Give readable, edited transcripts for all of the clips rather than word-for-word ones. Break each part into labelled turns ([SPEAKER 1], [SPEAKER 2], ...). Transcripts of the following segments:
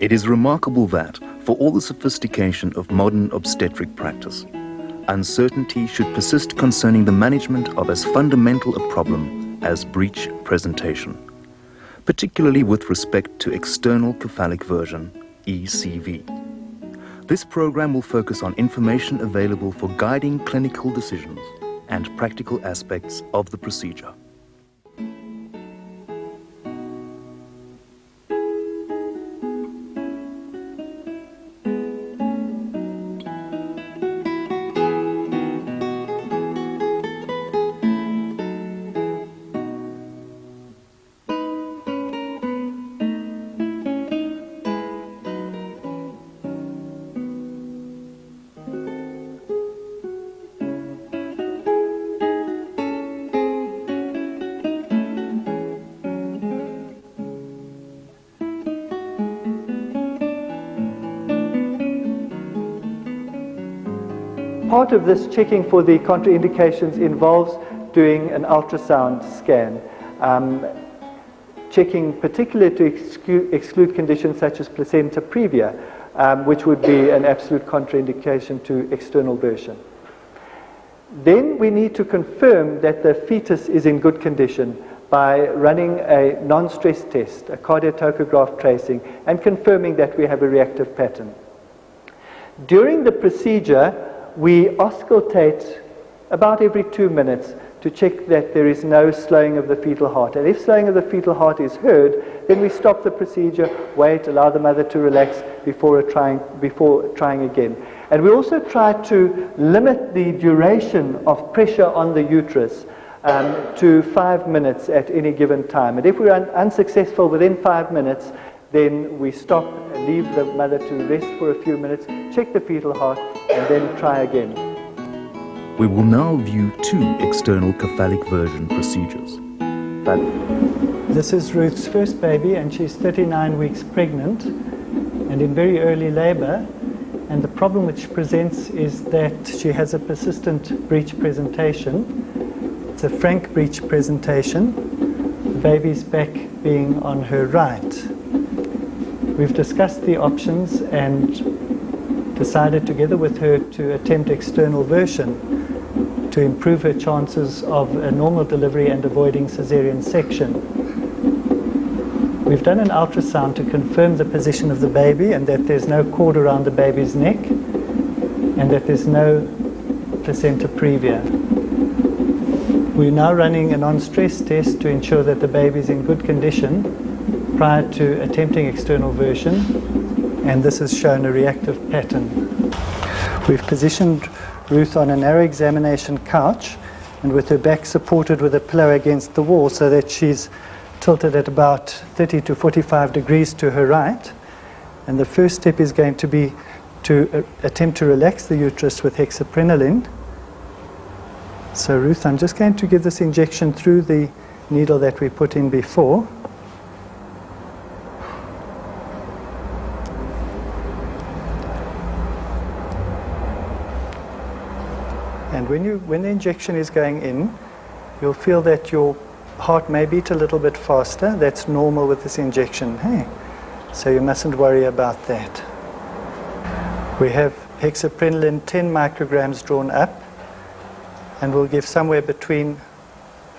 [SPEAKER 1] It is remarkable that, for all the sophistication of modern obstetric practice, uncertainty should persist concerning the management of as fundamental a problem as breech presentation, particularly with respect to external cephalic version, ECV. This program will focus on information available for guiding clinical decisions and practical aspects of the procedure.
[SPEAKER 2] Part of this checking for the contraindications involves doing an ultrasound scan, checking particularly to exclude conditions such as placenta previa, which would be an absolute contraindication to external version. Then we need to confirm that the fetus is in good condition by running a non-stress test, a cardiotocograph tracing, and confirming that we have a reactive pattern. During the procedure, we auscultate about every 2 minutes to check that there is no slowing of the fetal heart. And if slowing of the fetal heart is heard, then we stop the procedure, wait, allow the mother to relax before trying again. And we also try to limit the duration of pressure on the uterus to 5 minutes at any given time. And if we're unsuccessful within 5 minutes, then we stop and leave the mother to rest for a few minutes, check the fetal heart, and then try again.
[SPEAKER 1] We will now view 2 external cephalic version procedures.
[SPEAKER 2] This is Ruth's first baby, and she's 39 weeks pregnant and in very early labor. And the problem which presents is that she has a persistent breech presentation. It's a frank breech presentation, the baby's back being on her right. We've discussed the options and decided together with her to attempt external version to improve her chances of a normal delivery and avoiding cesarean section. We've done an ultrasound to confirm the position of the baby and that there's no cord around the baby's neck and that there's no placenta previa. We're now running a non-stress test to ensure that the baby is in good condition prior to attempting external version, and this has shown a reactive pattern. We've positioned Ruth on a narrow examination couch and with her back supported with a pillow against the wall so that she's tilted at about 30 to 45 degrees to her right. And the first step is going to be to attempt to relax the uterus with hexaprenolone. So Ruth, I'm just going to give this injection through the needle that we put in before. And when the injection is going in, you'll feel that your heart may beat a little bit faster. That's normal with this injection. Hey, so you mustn't worry about that. We have hexaprenolone 10 micrograms drawn up, and we'll give somewhere between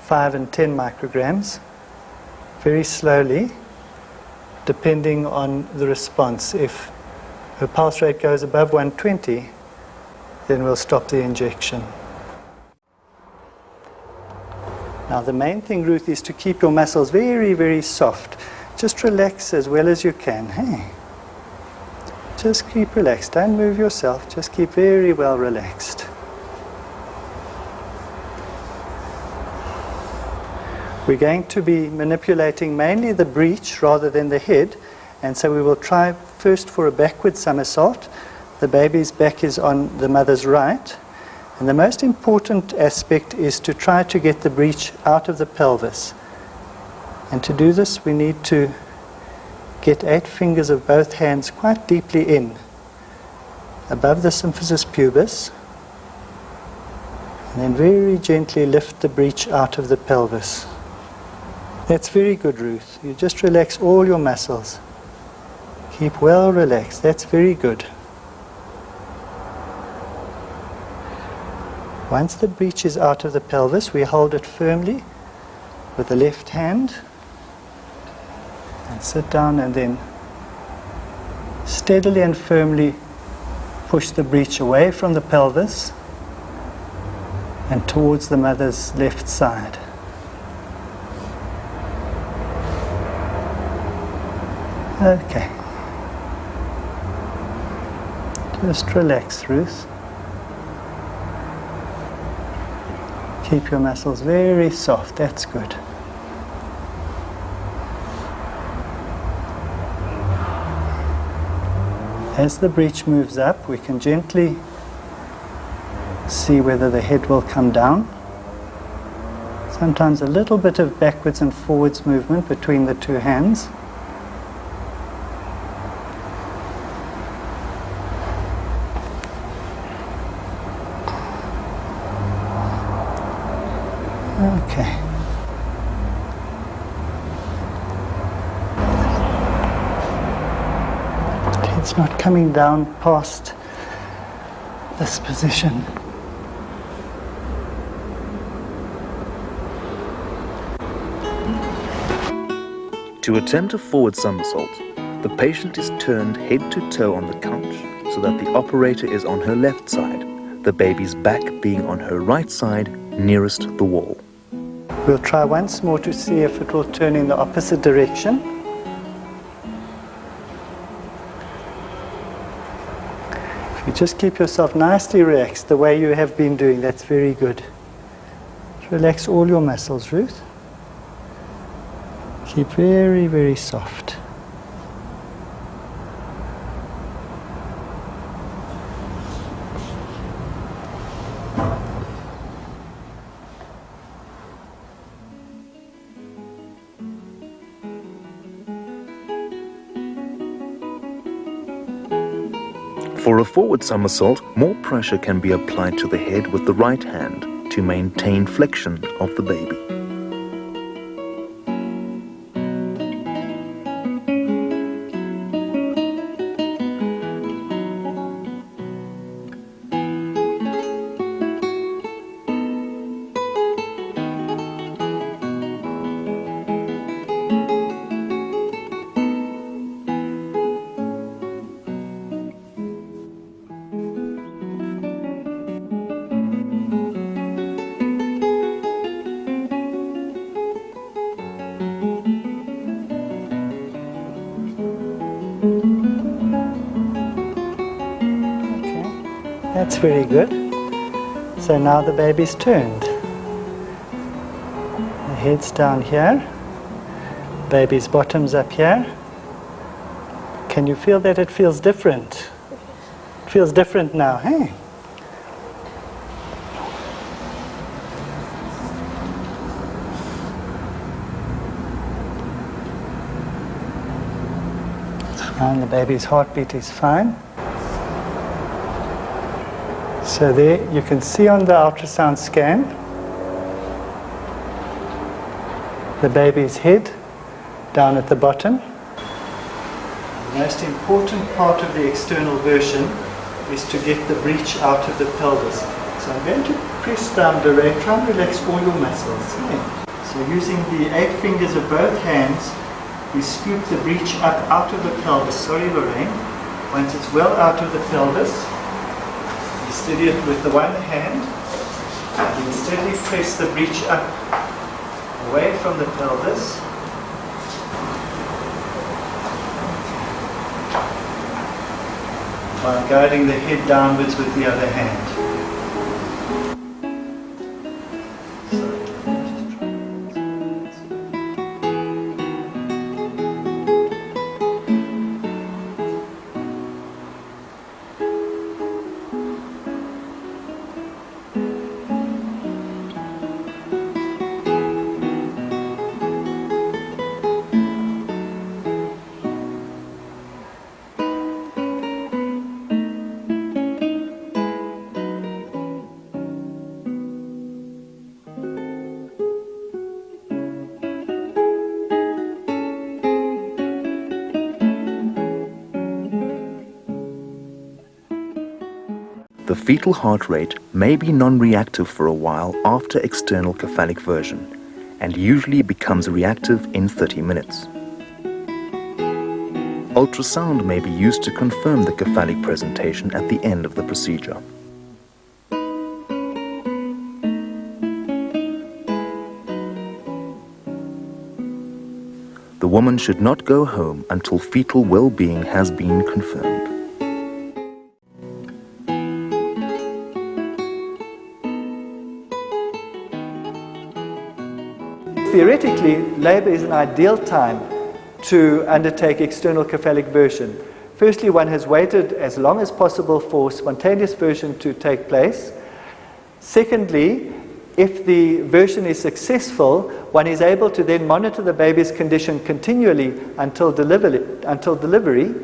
[SPEAKER 2] 5 and 10 micrograms, very slowly, depending on the response. If her pulse rate goes above 120, then we'll stop the injection. Now the main thing, Ruth, is to keep your muscles very, very soft. Just relax as well as you can. Hey, just keep relaxed. Don't move yourself. Just keep very well relaxed. We're going to be manipulating mainly the breech rather than the head, and so we will try first for a backward somersault. The baby's back is on the mother's right, and the most important aspect is to try to get the breech out of the pelvis. And to do this, we need to get 8 fingers of both hands quite deeply in, above the symphysis pubis, and then very gently lift the breech out of the pelvis. That's very good, Ruth. You just relax all your muscles. Keep well relaxed. That's very good. Once the breech is out of the pelvis, we hold it firmly with the left hand and sit down, and then steadily and firmly push the breech away from the pelvis and towards the mother's left side. Okay. Just relax, Ruth. Keep your muscles very soft. That's good. As the breech moves up, we can gently see whether the head will come down. Sometimes a little bit of backwards and forwards movement between the two hands. Okay. It's not coming down past this position.
[SPEAKER 1] To attempt a forward somersault, the patient is turned head to toe on the couch so that the operator is on her left side, the baby's back being on her right side, nearest the wall.
[SPEAKER 2] We'll try once more to see if it will turn in the opposite direction. If you just keep yourself nicely relaxed the way you have been doing, that's very good. Relax all your muscles, Ruth. Keep very, very soft.
[SPEAKER 1] For a forward somersault, more pressure can be applied to the head with the right hand to maintain flexion of the baby.
[SPEAKER 2] That's very good. So now the baby's turned. The head's down here. Baby's bottom's up here. Can you feel that it feels different? It feels different now, hey? And the baby's heartbeat is fine. So there you can see on the ultrasound scan the baby's head down at the bottom. The most important part of the external version is to get the breech out of the pelvis. So I'm going to press down, Lorraine, try and relax all your muscles. Yeah. So using the 8 fingers of both hands, we scoop the breech up out of the pelvis. Sorry, Lorraine. Once it's well out of the pelvis, steady it with the one hand, and then steadily press the breech up away from the pelvis. While guiding the head downwards with the other hand.
[SPEAKER 1] The fetal heart rate may be non-reactive for a while after external cephalic version and usually becomes reactive in 30 minutes. Ultrasound may be used to confirm the cephalic presentation at the end of the procedure. The woman should not go home until fetal well-being has been confirmed.
[SPEAKER 2] Theoretically, labor is an ideal time to undertake external cephalic version. Firstly, one has waited as long as possible for spontaneous version to take place. Secondly, if the version is successful, one is able to then monitor the baby's condition continually until delivery.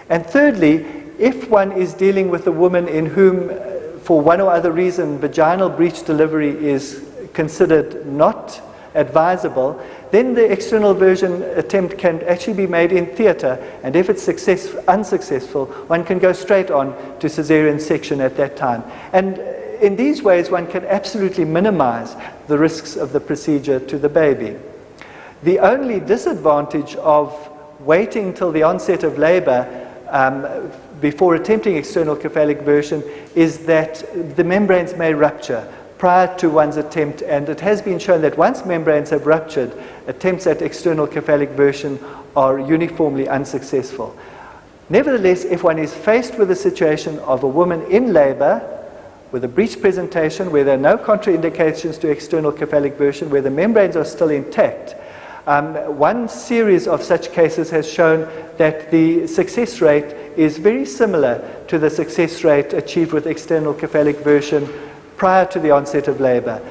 [SPEAKER 2] And thirdly, if one is dealing with a woman in whom, for one or other reason, vaginal breech delivery is considered not advisable, then the external version attempt can actually be made in theatre, and if it's unsuccessful, one can go straight on to caesarean section at that time. And in these ways, one can absolutely minimize the risks of the procedure to the baby. The only disadvantage of waiting till the onset of labor before attempting external cephalic version is that the membranes may rupture prior to one's attempt, and it has been shown that once membranes have ruptured, attempts at external cephalic version are uniformly unsuccessful. Nevertheless, if one is faced with a situation of a woman in labor with a breech presentation where there are no contraindications to external cephalic version, where the membranes are still intact, one series of such cases has shown that the success rate is very similar to the success rate achieved with external cephalic version prior to the onset of labor.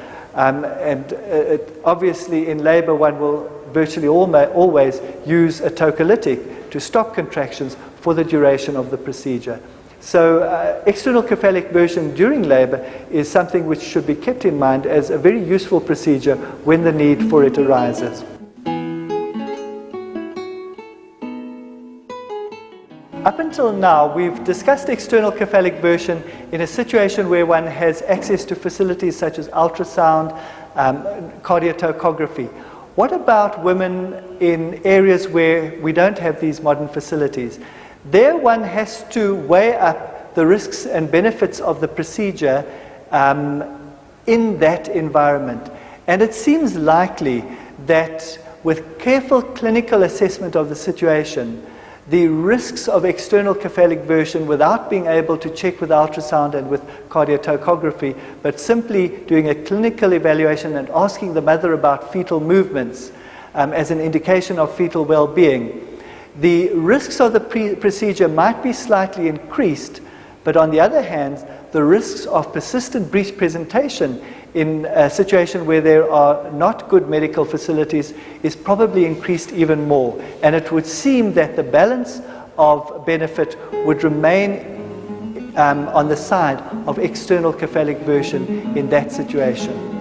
[SPEAKER 2] Obviously in labor one will virtually always use a tocolytic to stop contractions for the duration of the procedure. So external cephalic version during labor is something which should be kept in mind as a very useful procedure when the need for it arises. Up until now, we've discussed external cephalic version in a situation where one has access to facilities such as ultrasound, cardiotocography. What about women in areas where we don't have these modern facilities? There one has to weigh up the risks and benefits of the procedure in that environment. And it seems likely that with careful clinical assessment of the situation, the risks of external cephalic version without being able to check with ultrasound and with cardiotocography, but simply doing a clinical evaluation and asking the mother about fetal movements as an indication of fetal well-being, the risks of the procedure might be slightly increased, but on the other hand, the risks of persistent breech presentation in a situation where there are not good medical facilities is probably increased even more. And it would seem that the balance of benefit would remain on the side of external cephalic version in that situation.